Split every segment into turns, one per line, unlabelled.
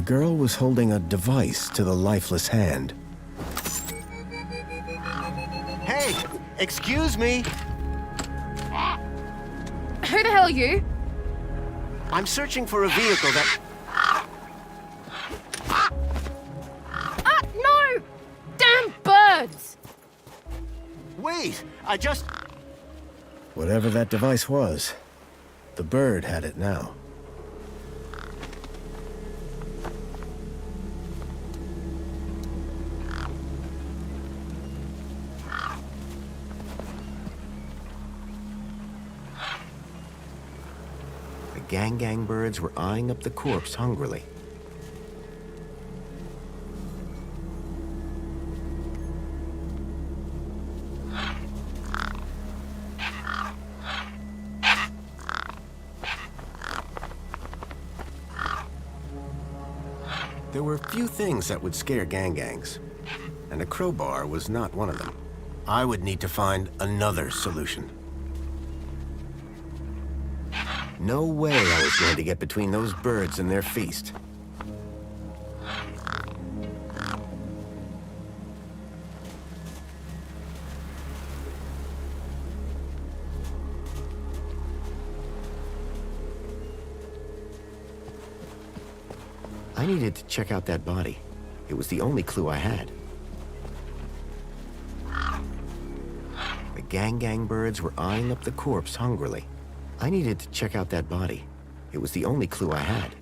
girl was holding a device to the lifeless hand.
Hey, excuse me.
Who the hell are you?
I'm searching for a vehicle that...
No! Damn birds!
Wait, I just...
Whatever that device was, the bird had it now.
The gang birds were eyeing up the corpse hungrily. There were few things that would scare gangs, and a crowbar was not one of them. I would need to find another solution. No way I was going to get between those birds and their feast. I needed to check out that body. It was the only clue I had. The gang birds were eyeing up the corpse hungrily. I needed to check out that body. It was the only clue I had.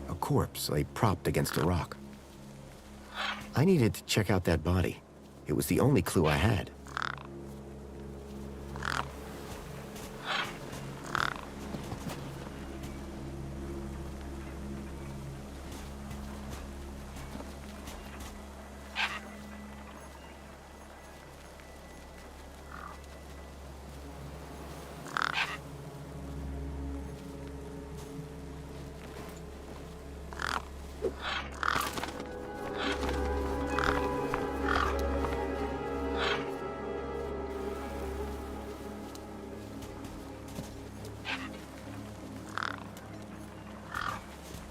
A corpse lay propped against a rock. I needed to check out that body. It was the only clue I had.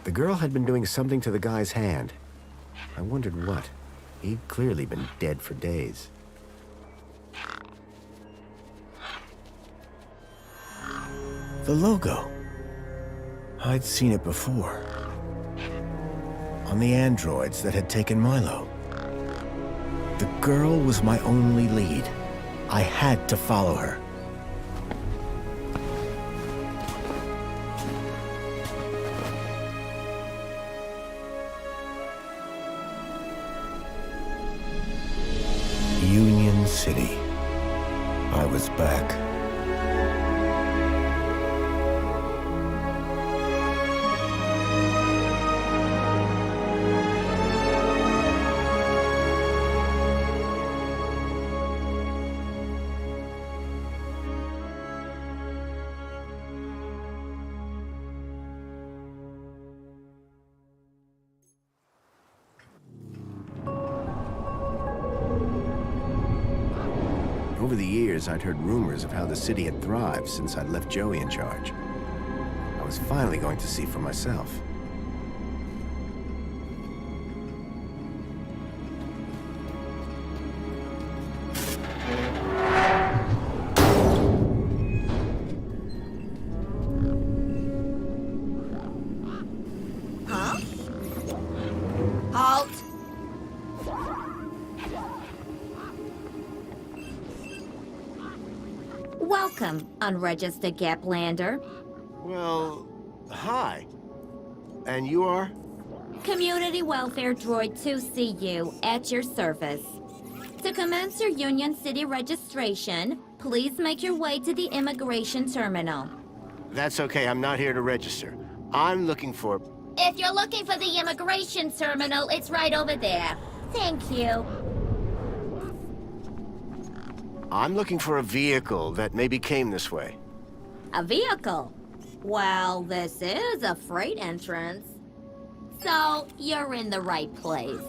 The girl had been doing something to the guy's hand. I wondered what. He'd clearly been dead for days.
The logo. I'd seen it before. On the androids that had taken Milo. The girl was my only lead. I had to follow her. Union City. I was back.
Over the years, I'd heard rumors of how the city had thrived since I'd left Joey in charge. I was finally going to see for myself.
Huh? Halt! Welcome, unregistered Gaplander.
Well, hi. And you are?
Community Welfare Droid 2CU at your service. To commence your Union City registration, please make your way to the immigration terminal.
That's okay, I'm not here to register. I'm looking for...
If you're looking for the immigration terminal, it's right over there. Thank you.
I'm looking for a vehicle that maybe came this way.
A vehicle? Well, this is a freight entrance. So, you're in the right place.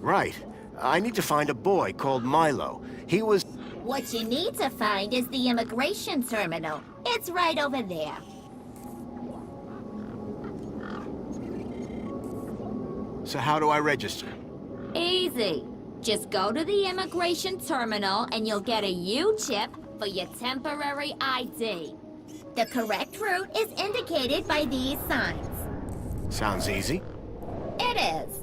Right. I need to find a boy called Milo. He was...
What you need to find is the immigration terminal. It's right over there.
So how do I register?
Easy. Just go to the immigration terminal and you'll get a U-chip for your temporary ID. The correct route is indicated by these signs.
Sounds easy.
It is.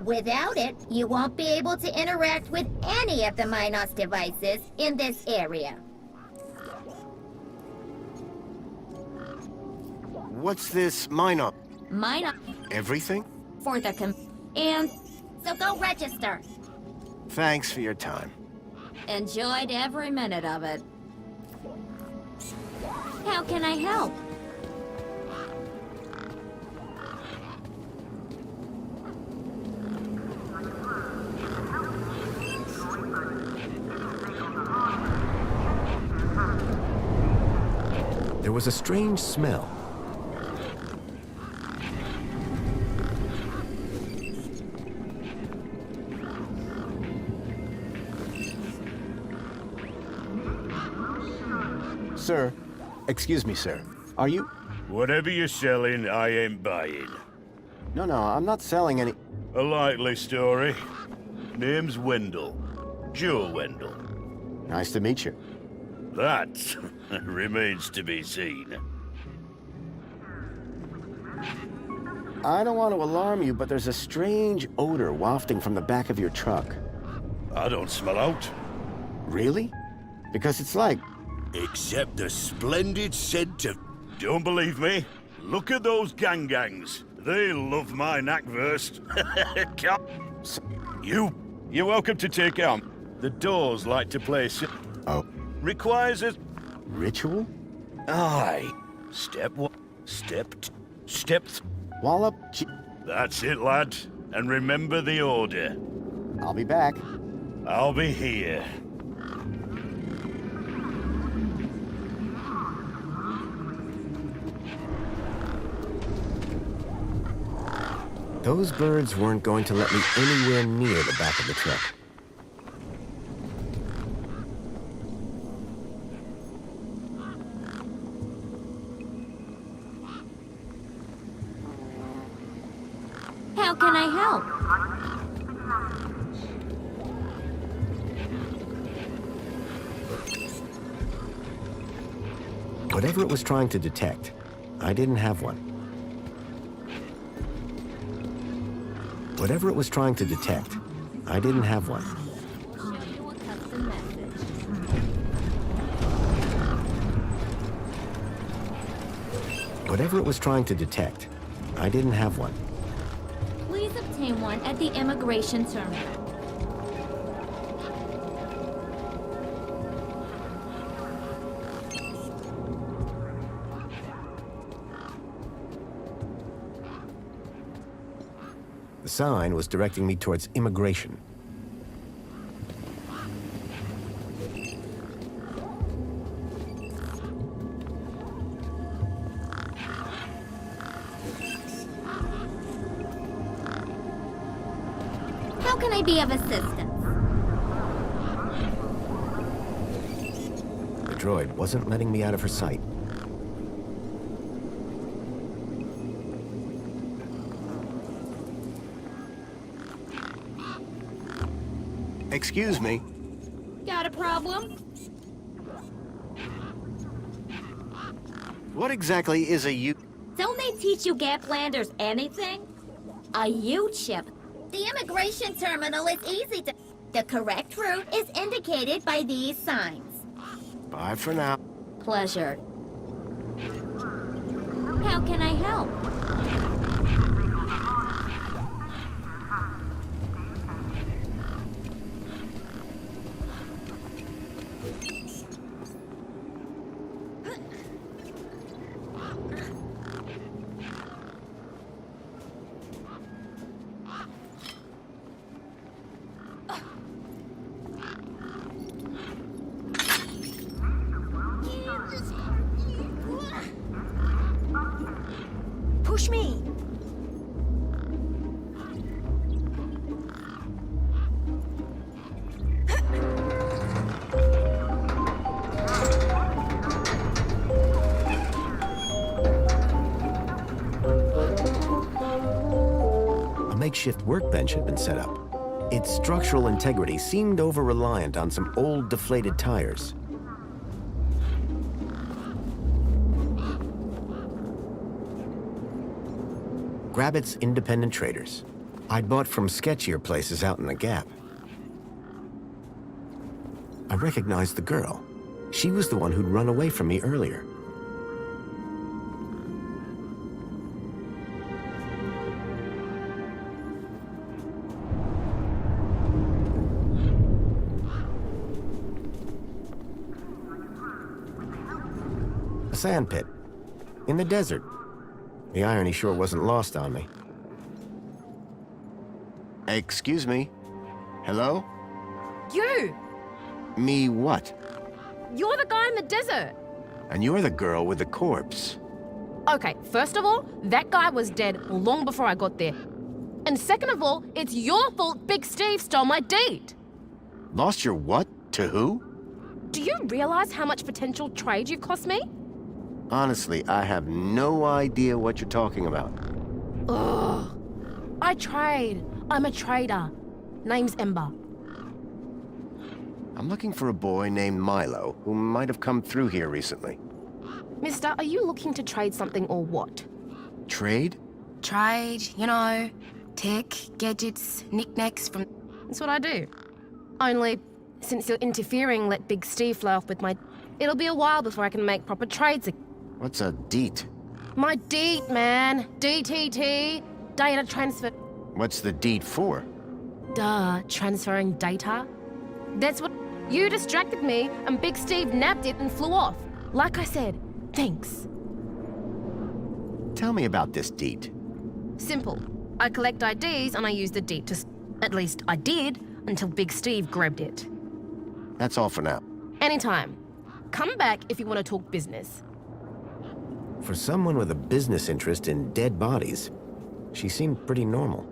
Without it, you won't be able to interact with any of the Minos devices in this area.
What's this Minos?
Minos
Everything?
for the and so go register.
Thanks for your time.
Enjoyed every minute of it. How can I help?
There was a strange smell.
Sir, excuse me, sir. Are you...
Whatever you're selling, I ain't buying.
No, I'm not selling any...
A likely story. Name's Wendell. Joe Wendell.
Nice to meet you.
That remains to be seen.
I don't want to alarm you, but there's a strange odor wafting from the back of your truck.
I don't smell out.
Really? Because it's like...
Except the splendid scent of... Don't believe me? Look at those gangs. They love my knackwurst. You're welcome to take out. The doors like to play...
Oh.
Requires a...
Ritual?
Aye. Step one. Step...
Wallop...
That's it, lad. And remember the order.
I'll be back.
I'll be here.
Those birds weren't going to let me anywhere near the back of the truck.
How can I help?
Whatever it was trying to detect, I didn't have one. Whatever it was trying to detect, I didn't have one.
Show you a custom message.
Whatever it was trying to detect, I didn't have one.
Please obtain one at the immigration terminal.
The sign was directing me towards immigration.
How can I be of assistance?
The droid wasn't letting me out of her sight.
Excuse me.
Got a problem?
What exactly is a U...
Don't they teach you Gaplanders anything? A U-chip. The immigration terminal is easy to... The correct route is indicated by these signs.
Bye for now.
Pleasure. How can I help?
Push me.
makeshift workbench had been set up. Its structural integrity seemed over-reliant on some old, deflated tires. Grabbit's Independent Traders. I'd bought from sketchier places out in the Gap. I recognized the girl. She was the one who'd run away from me earlier. A sand pit. In the desert. The irony sure wasn't lost on me. Excuse me. Hello?
You!
Me what?
You're the guy in the desert!
And you're the girl with the corpse.
Okay, first of all, that guy was dead long before I got there. And second of all, it's your fault Big Steve stole my deed.
Lost your what? To who?
Do you realize how much potential trade you've cost me?
Honestly, I have no idea what you're talking about.
Ugh. I trade. I'm a trader. Name's Ember.
I'm looking for a boy named Milo who might have come through here recently.
Mister, are you looking to trade something or what?
Trade?
Trade, you know, tech, gadgets, knickknacks from... That's what I do. Only, since you're interfering, let Big Steve fly off with my... It'll be a while before I can make proper trades again.
What's a deet?
My DEET, man. DTT. Data transfer.
What's the deet for?
Duh, transferring data. That's what... You distracted me, and Big Steve nabbed it and flew off. Like I said, thanks.
Tell me about this deet.
Simple. I collect IDs and I use the DEET to... At least I did, until Big Steve grabbed it.
That's all for now.
Anytime. Come back if you want to talk business.
For someone with a business interest in dead bodies, she seemed pretty normal.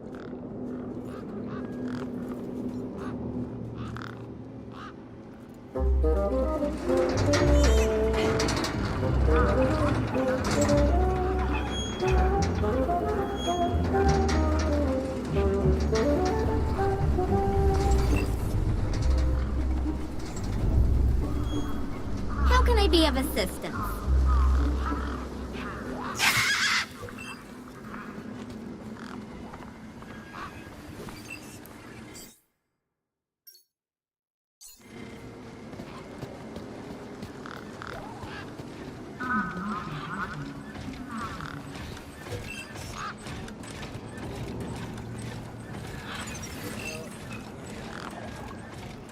How can I be of assistance?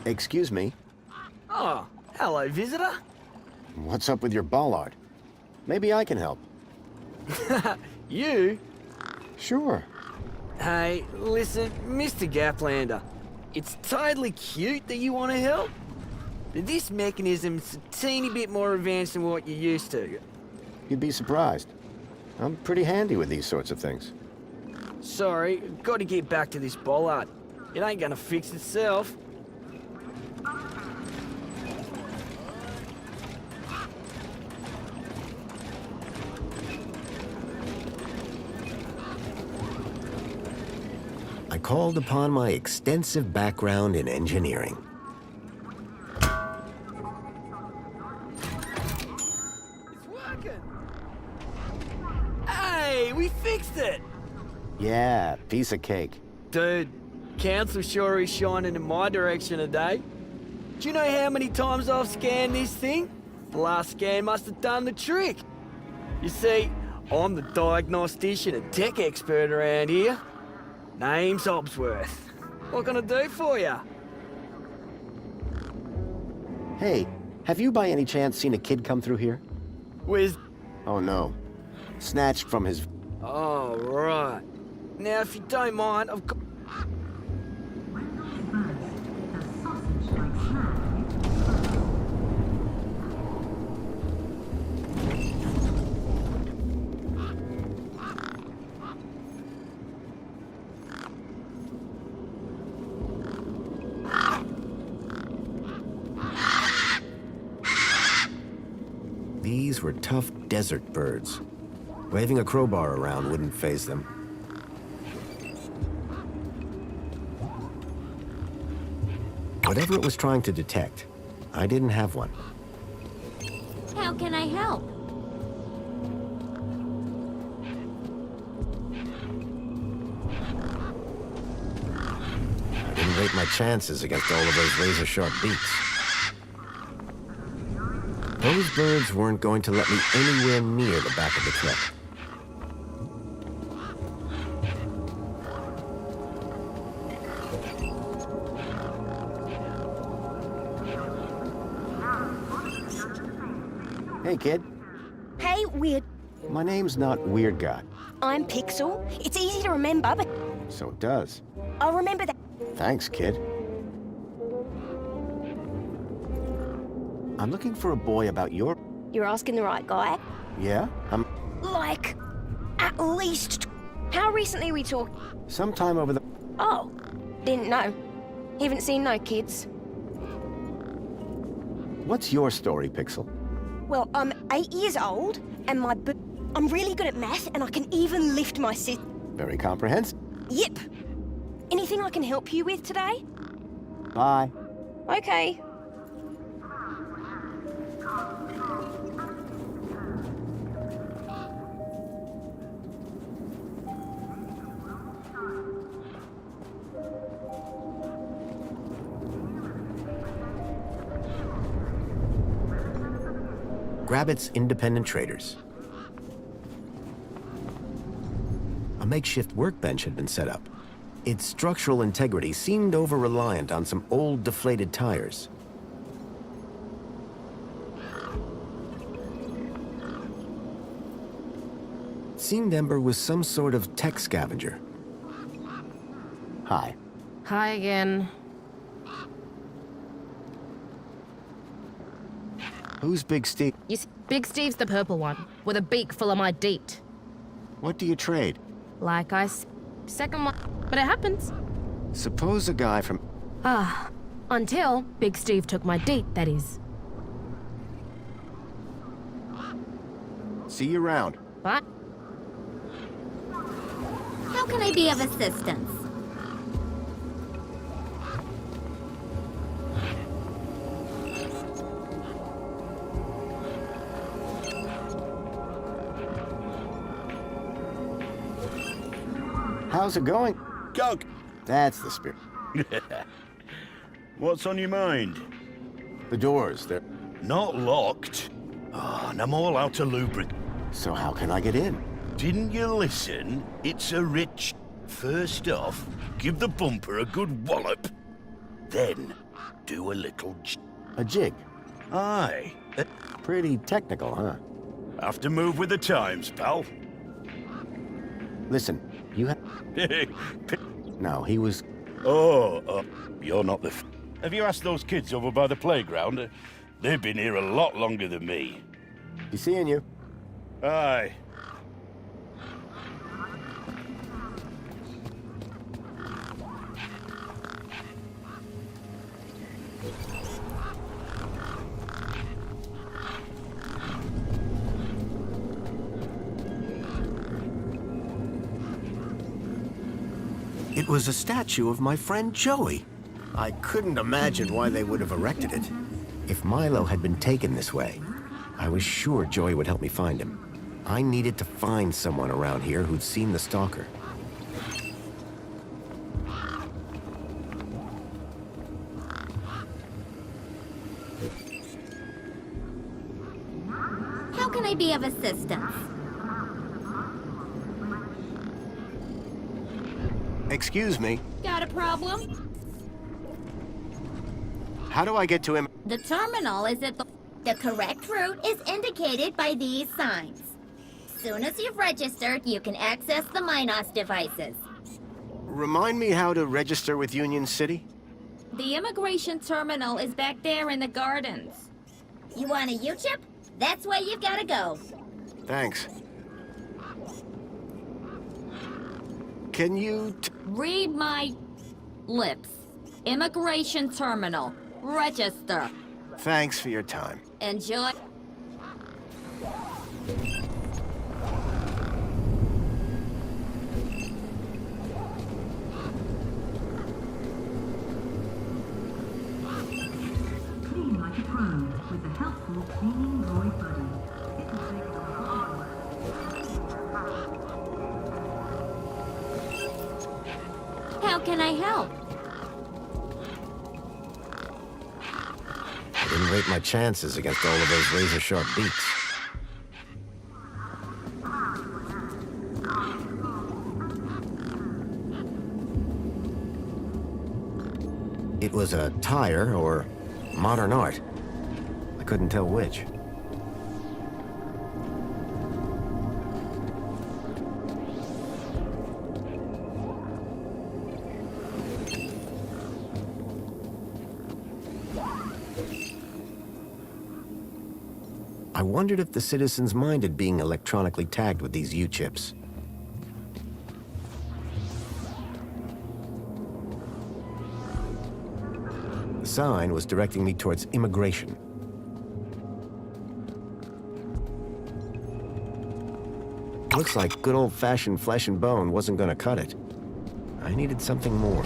Excuse me,
Oh, hello, visitor.
what's up with your bollard? Maybe I can help.
You?
Sure.
Hey, listen, Mr. Gaplander. It's totally cute that you want to help. But this mechanism's a teeny bit more advanced than what you're used to.
You'd be surprised. I'm pretty handy with these sorts of things.
Sorry, got to get back to this bollard. It ain't gonna fix itself.
I called upon my extensive background in engineering.
It's working! Hey, we fixed it!
Yeah, piece of cake.
Dude, Council sure is shining in my direction today. Do you know how many times I've scanned this thing? The last scan must have done the trick. You see, I'm the diagnostician and tech expert around here. Name's Obsworth. What can I do for you?
Hey, have you by any chance seen a kid come through here?
Where's...
Oh no. Snatched from his...
Oh, right. Now, if you don't mind, I've got...
These were tough desert birds. Waving a crowbar around wouldn't faze them. Whatever it was trying to detect, I didn't have one.
How can I help?
I didn't rate my chances against all of those razor-sharp beaks. Those birds weren't going to let me anywhere near the back of the truck. Hey, kid.
Hey, Weird.
My name's not Weird Guy,
I'm Pixel. It's easy to remember, but
so it does.
I'll remember that.
Thanks, kid. I'm looking for a boy about your...
You're asking the right guy.
Yeah?
Like, at least. How recently we talked?
Sometime over the...
Oh, didn't know. Haven't seen no kids.
What's your story, Pixel?
Well, I'm 8 years old, and I'm really good at math, and I can even lift my
Very comprehensive.
Yep. Anything I can help you with today?
Bye.
Okay.
Grabbit's Independent Traders. A makeshift workbench had been set up. Its structural integrity seemed over-reliant on some old, deflated tires. It seemed Ember was some sort of tech scavenger. Hi.
Hi again.
Who's Big Steve?
Big Steve's the purple one, with a beak full of my deet.
What do you trade?
Like second one, but it happens.
Suppose a guy from...
Until Big Steve took my deet, that is.
See you around.
But
How can I be of assistance?
How's it going?
Gug!
That's the spirit.
What's on your mind?
The doors, they're...
Not locked. And I'm all out of lubricant.
So how can I get in?
Didn't you listen? It's a rich... First off, give the bumper a good wallop. Then, do a little
A jig.
Aye.
Pretty technical, huh?
Have to move with the times, pal.
Listen, you have... No, he was...
You're not the... Have you asked those kids over by the playground? They've been here a lot longer than me.
He's seeing you.
Aye.
It was a statue of my friend Joey. I couldn't imagine why they would have erected it. If Milo had been taken this way, I was sure Joey would help me find him. I needed to find someone around here who'd seen the stalker.
How can I be of assistance?
Excuse me,
Got a problem?
how do I get to him?
The terminal is at the... The correct route is indicated by these signs. Soon as you've registered, you can access the Minos devices.
Remind me how to register with Union City?
The immigration terminal is back there in the gardens. You want a U-chip? That's where you've got to go.
Thanks. Can you...
Read my lips. Immigration terminal. Register.
Thanks for your time.
Enjoy.
helpful cleaning Roy Buddy. It will take a while.
How can I help?
I didn't rate my chances against all of those razor-sharp beaks. It was a tire or modern art. I couldn't tell which. I wondered if the citizens minded being electronically tagged with these U-chips. The sign was directing me towards immigration. Looks like good old-fashioned flesh and bone wasn't gonna cut it. I needed something more.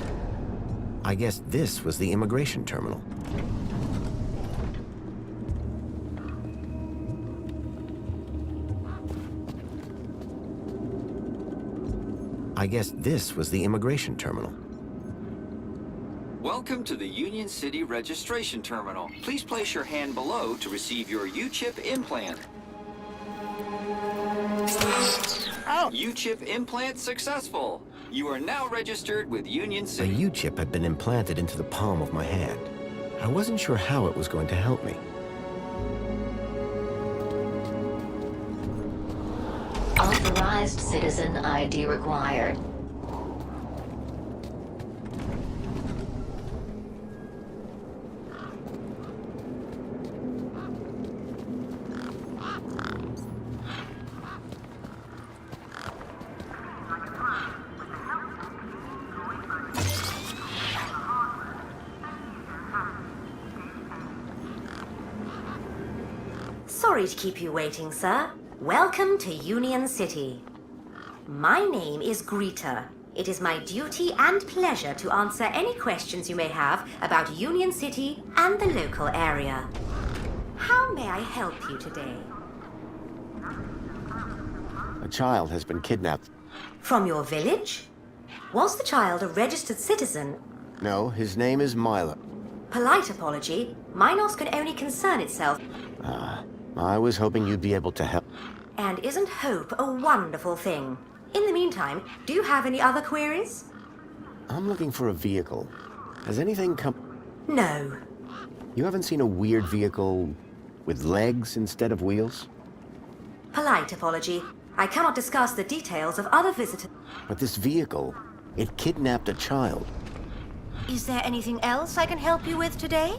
I guess this was the immigration terminal. I guess this was the immigration terminal.
Welcome to the Union City Registration Terminal. Please place your hand below to receive your U-chip implant. U-chip implant successful. You are now registered with Union
A
City.
U-chip had been implanted into the palm of my hand. I wasn't sure how it was going to help me.
Authorized citizen ID required.
Sorry to keep you waiting, sir. Welcome to Union City. My name is Greta. It is my duty and pleasure to answer any questions you may have about Union City and the local area. How may I help you today?
A child has been kidnapped.
From your village? Was the child a registered citizen?
No, his name is Milo.
Polite apology. Minos can only concern itself.
I was hoping you'd be able to help.
And isn't hope a wonderful thing? In the meantime, do you have any other queries?
I'm looking for a vehicle. Has anything come...
No.
You haven't seen a weird vehicle with legs instead of wheels?
Polite apology. I cannot discuss the details of other visitors.
But this vehicle, it kidnapped a child.
Is there anything else I can help you with today?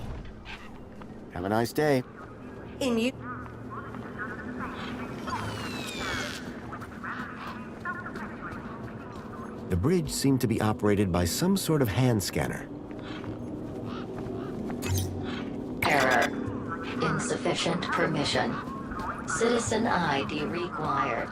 Have a nice day.
In you.
The bridge seemed to be operated by some sort of hand scanner.
Error. Insufficient permission. Citizen ID required.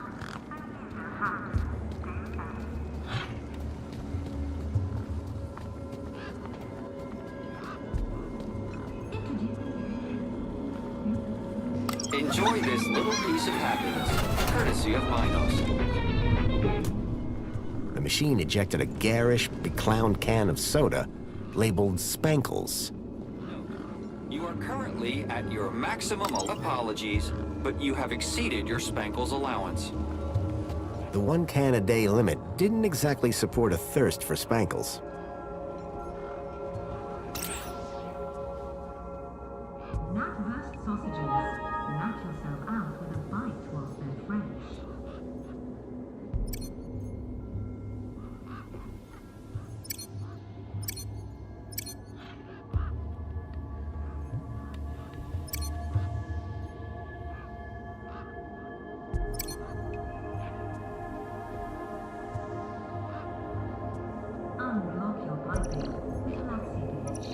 Enjoy this little piece of happiness, courtesy of Minos.
The machine ejected a garish, beclowned can of soda labeled Spankles.
You are currently at your maximum apologies, but you have exceeded your Spankles allowance.
The 1 can a day limit didn't exactly support a thirst for Spankles.
Knackwurst sausages. Knock yourself out with a bite whilst they're fresh. Unlock your piping with Maxi Beach.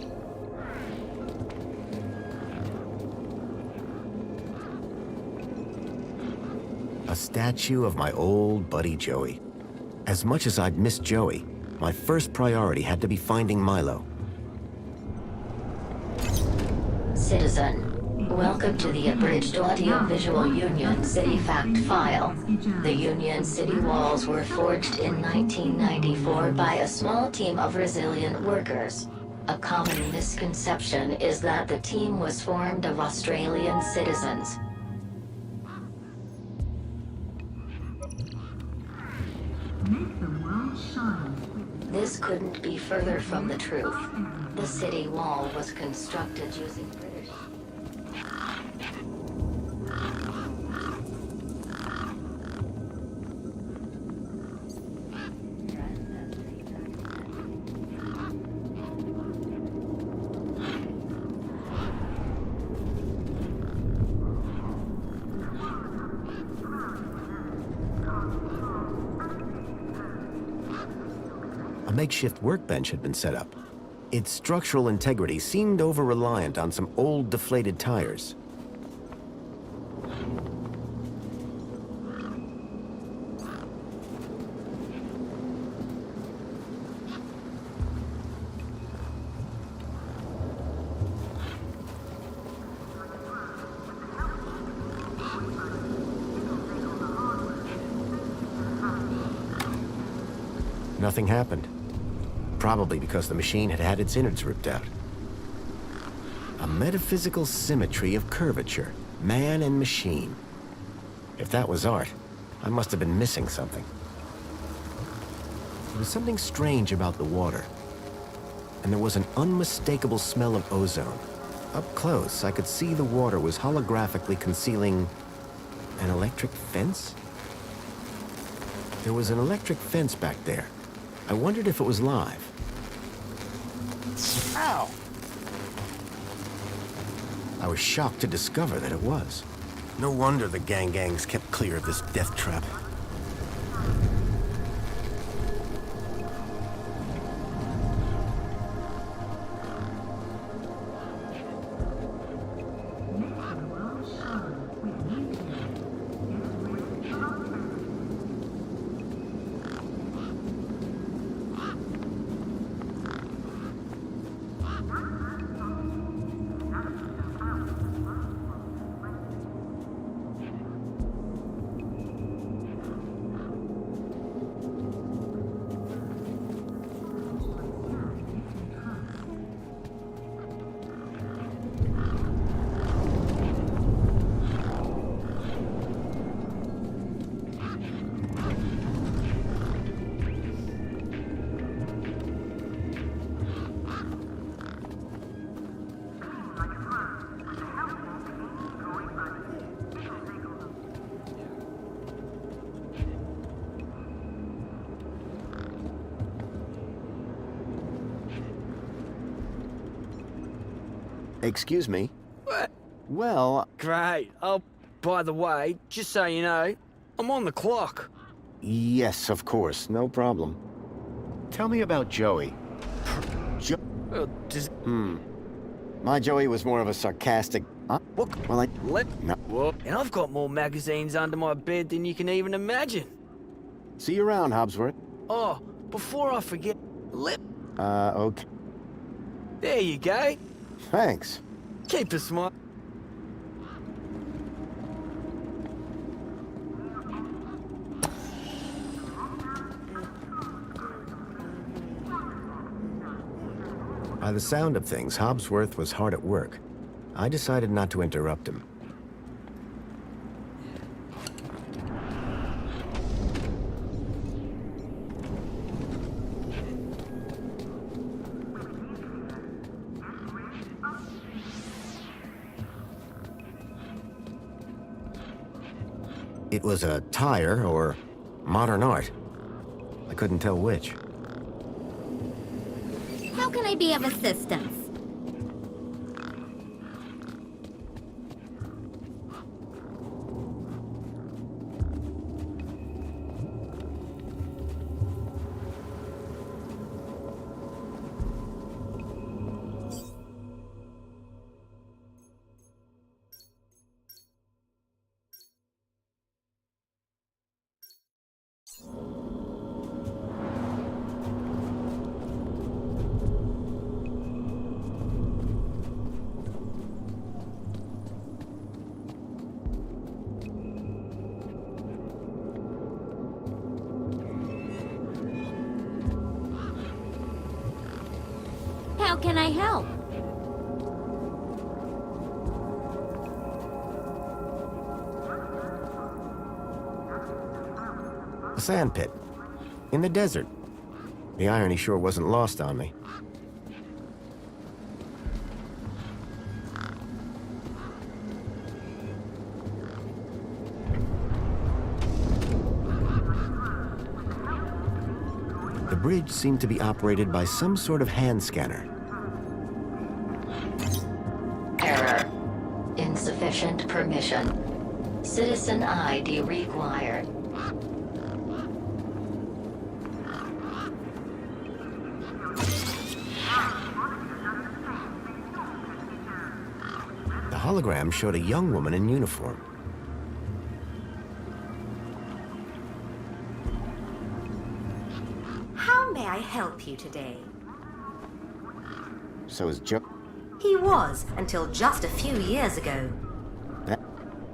A statue of my old buddy Joey. As much as I'd missed Joey, my first priority had to be finding Milo.
Citizen. Welcome to the Abridged Audio-Visual Union City Fact File. The Union City walls were forged in 1994 by a small team of resilient workers. A common misconception is that the team was formed of Australian citizens.
Make the world shine.
This couldn't be further from the truth. The city wall was constructed using British...
A makeshift workbench had been set up. Its structural integrity seemed over-reliant on some old deflated tires. Nothing happened. Probably because the machine had had its innards ripped out. A metaphysical symmetry of curvature, man and machine. If that was art, I must have been missing something. There was something strange about the water, and there was an unmistakable smell of ozone. Up close, I could see the water was holographically concealing an electric fence? There was an electric fence back there. I wondered if it was live. Ow! I was shocked to discover that it was. No wonder the gangs kept clear of this death trap.
Make the world shine with nuclear. Get ready for alternative.
Excuse me?
What?
Well,
Great. Oh, by the way, just so you know, I'm on the clock.
yes, of course, no problem. Tell me about Joey.
Well, just
My Joey was more of a sarcastic... Look, well, No.
Whoa. And I've got more magazines under my bed than you can even imagine.
See you around, Hobsworth.
Oh, before I forget,
Okay.
there you go.
Thanks.
Keep a smile.
By the sound of things, Hobsworth was hard at work. I decided not to interrupt him. It was a tire or modern art. I couldn't tell which.
How can I be of assistance? can I help?
A sand pit. In the desert. The irony sure wasn't lost on me. The bridge seemed to be operated by some sort of hand scanner.
Error. Insufficient permission. Citizen ID required.
The hologram showed a young woman in uniform.
How may I help you today?
So is Joe.
He was, until just a few years ago.
That,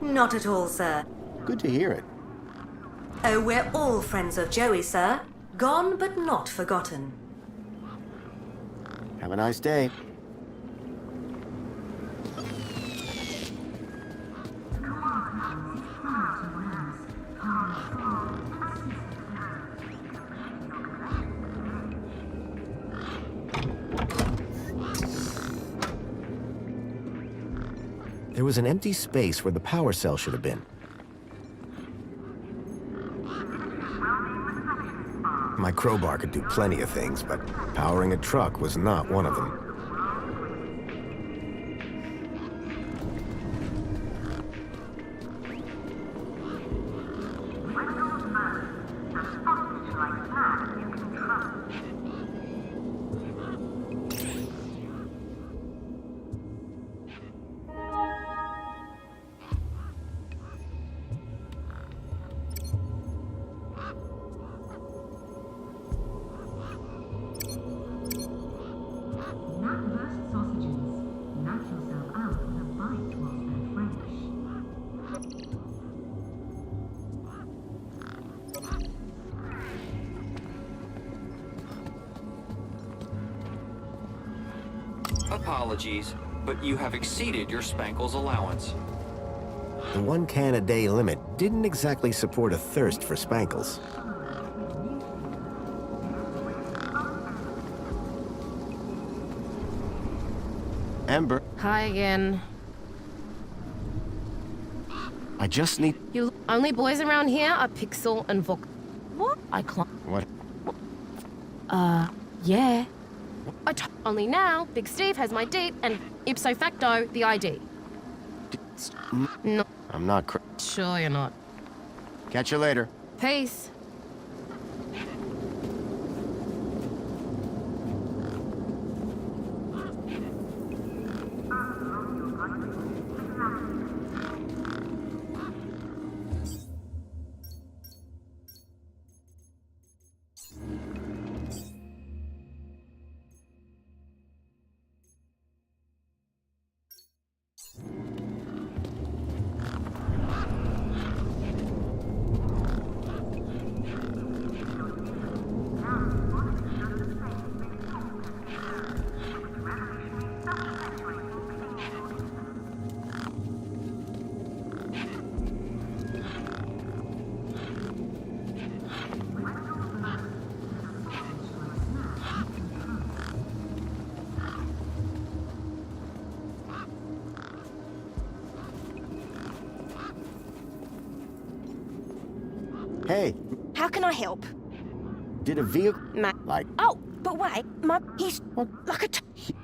Not at all, sir.
good to hear it.
Oh, we're all friends of Joey, sir. Gone but not forgotten.
Have a nice day. There was an empty space where the power cell should have been. My crowbar could do plenty of things, but powering a truck was not one of them.
Knackwurst sausages. Knock yourself out with a bite whilst they're fresh.
Apologies, but you have exceeded your Spankles allowance.
The 1 can a day limit didn't exactly support a thirst for Spankles. Amber,
Hi again.
I just need...
You only boys around here are Pixel and Vok. What? I climb.
What?
Yeah. Only now, Big Steve has my deed and ipso facto the ID. No,
I'm not
sure you're not.
Catch you later.
Peace.
Hey,
How can I help?
did a vehicle... Like,
Oh, but wait, he's like a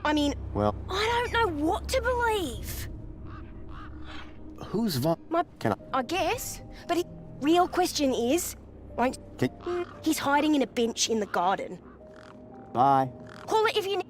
I mean,
well,
I don't know what to believe.
who's Can
I guess. But real question is, won't... He's hiding in a bench in the garden.
Bye.
Call it if you need...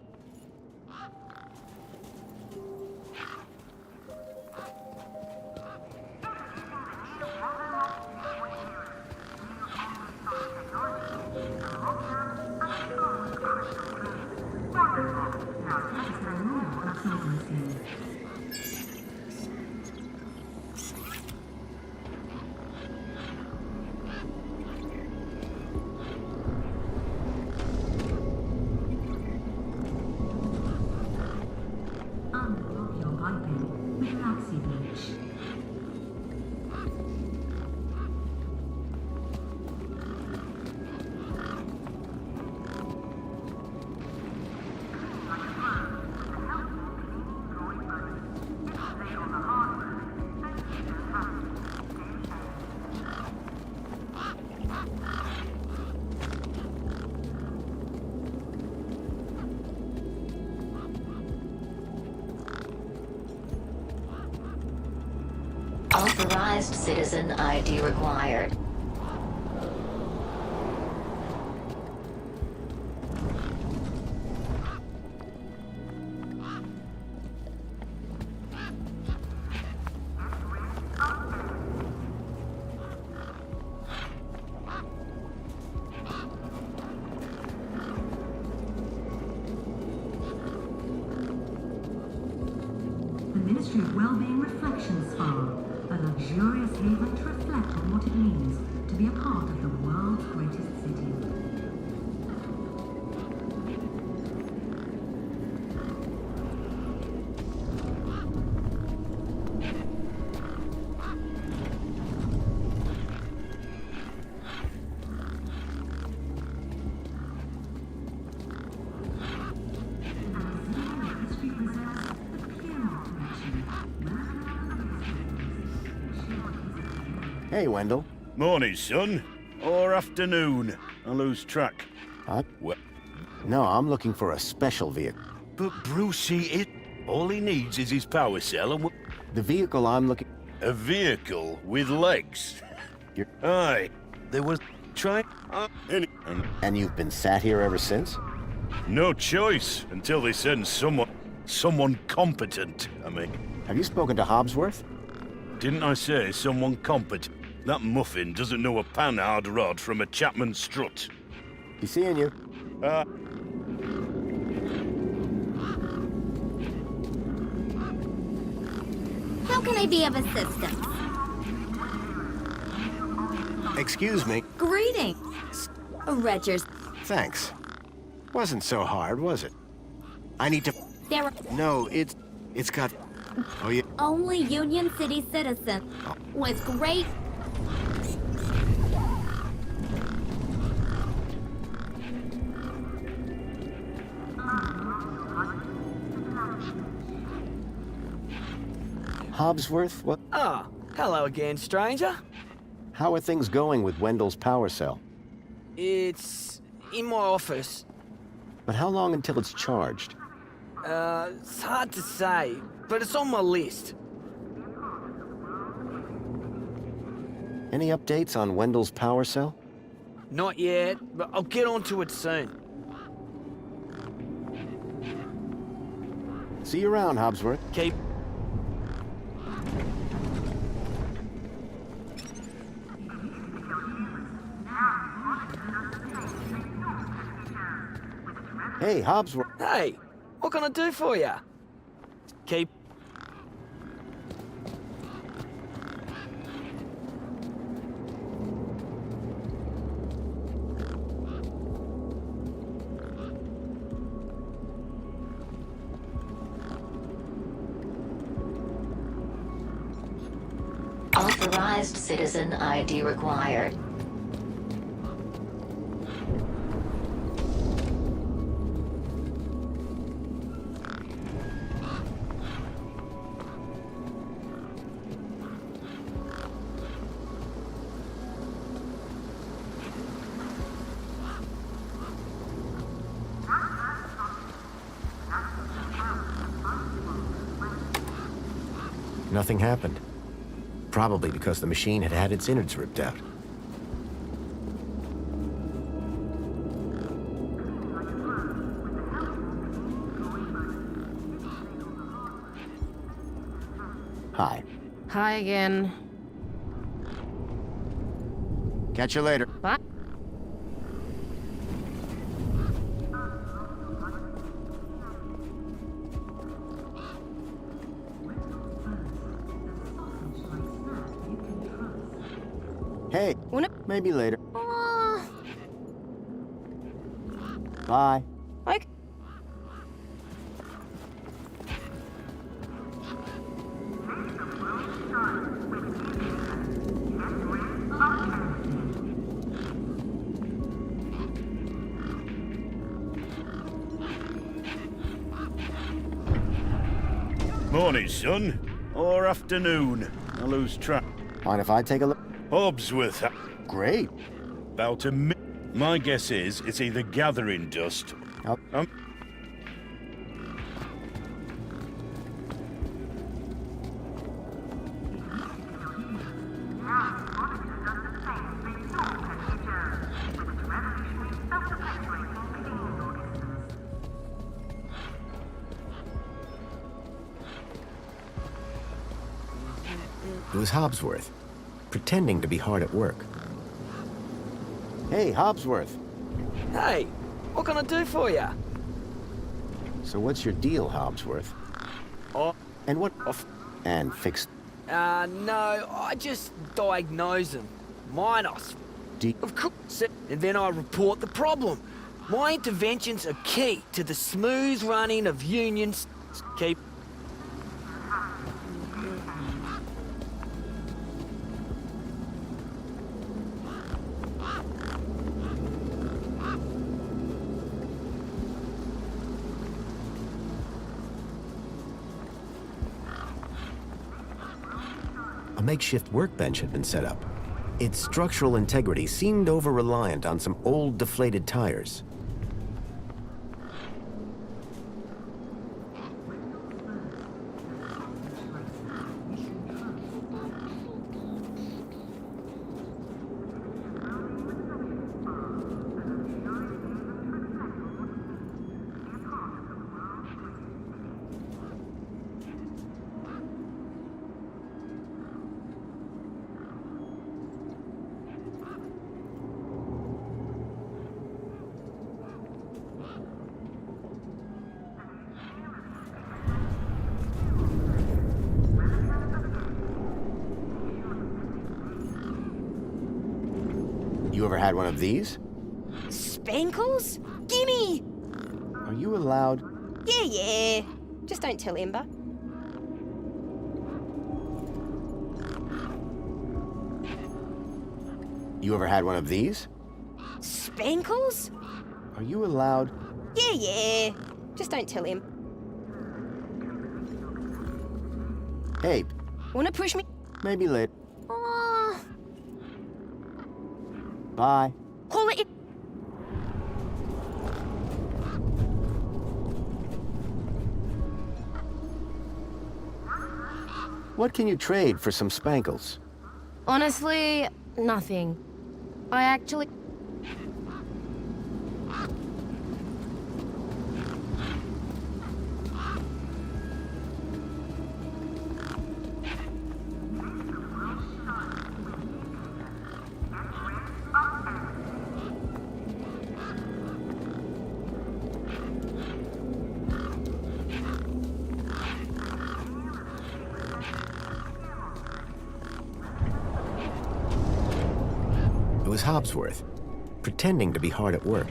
Authorized citizen ID required.
The Ministry of Wellbeing Reflection Spa, a luxurious haven to reflect on what it means to be a part of the world's greatest city. History presents the Pierrot Collection.
Hey, Wendell.
Morning, son. Or afternoon. I lose track.
Huh?
Well,
No, I'm looking for a special vehicle.
but Brucey, all he needs is his power cell and
The vehicle I'm looking...
a vehicle with legs.
You're-
Aye. There was trying...
And you've been sat here ever since?
No choice until they send someone competent. I mean,
Have you spoken to Hobbsworth?
didn't I say someone competent? That muffin doesn't know a panhard rod from a Chapman strut.
He's seeing you.
How can I be of assistance?
Excuse me.
Greetings, Regers.
Thanks. Wasn't so hard, was it? I need to...
There are
No, it's got... Oh, yeah.
only Union City citizens with great...
Hobbsworth? What?
Ah, hello again, stranger.
How are things going with Wendell's power cell?
It's in my office.
But how long until it's charged?
It's hard to say, but it's on my list.
Any updates on Wendell's power cell?
Not yet, but I'll get onto it soon.
See you around, Hobbsworth.
Keep...
Hey, Hobbsworth.
Hey, what can I do for you? Keep...
Authorized citizen ID required.
Nothing happened. Probably because the machine had had its innards ripped out. Hi.
Hi again.
Catch you later.
Bye.
Hey,
Una-
maybe later.
Oh,
Bye.
okay.
Morning, son. Or afternoon. I lose track.
Mind if I take a look?
Hobbsworth.
Great.
About a mi... My guess is it's either gathering dust.
Oh. was Hobsworth, pretending to be hard at work. Hey, Hobsworth.
Hey, what can I do for you?
So what's your deal, Hobsworth?
Oh,
And what... And fix...
no, I just diagnose them. Minos. Of course. And then I report the problem. My interventions are key to the smooth running of unions. Keep...
A makeshift workbench had been set up. Its structural integrity seemed over-reliant on some old, deflated tires. You ever had one of these?
Spankles? Gimme!
Are you allowed?
Yeah. Just don't tell Ember.
You ever had one of these?
Spankles?
Are you allowed?
Yeah. Just don't tell him.
Hey,
Wanna push me?
maybe later.
Oh,
Bye.
call it.
What can you trade for some spankles?
Honestly, nothing. I actually...
It was Hobsworth, pretending to be hard at work.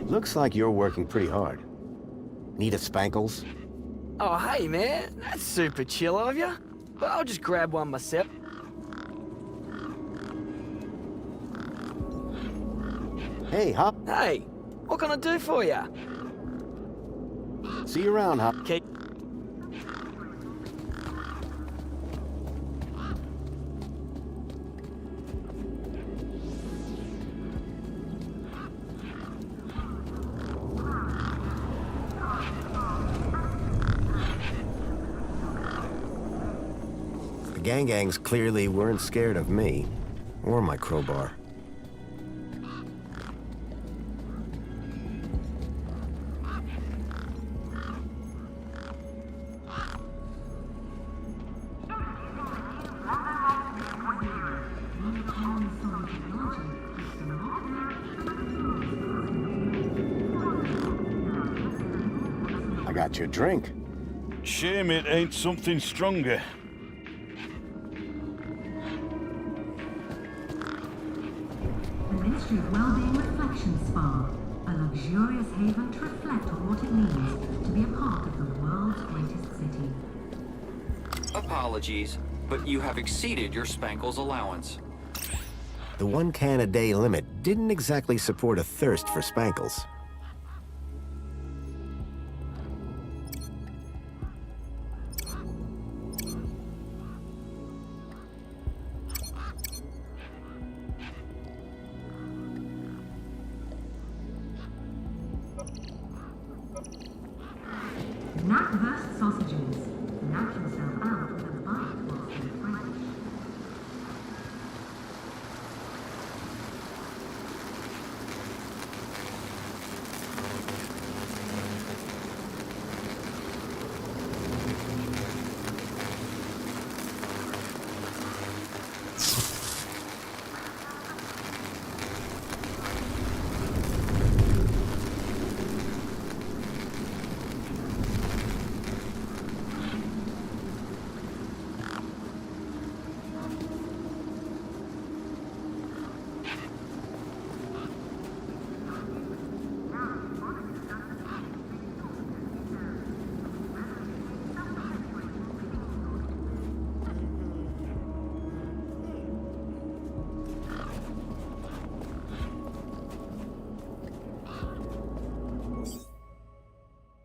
Looks like you're working pretty hard. Need a spankles?
Oh, hey, man. That's super chill of you. But I'll just grab one myself.
Hey, Hop.
Hey, what can I do for you?
See you around, Hop.
Okay.
The gangs clearly weren't scared of me, or my crowbar. I got you a drink.
Shame it ain't something stronger.
The Ministry of Wellbeing Reflection Spa, a luxurious haven to reflect on what it means to be a part of the world's greatest city.
Apologies, but you have exceeded your Spankles allowance.
The 1 can a day limit didn't exactly support a thirst for spankles.
Knackwurst sausages. Knock yourself out with a bite whilst in French.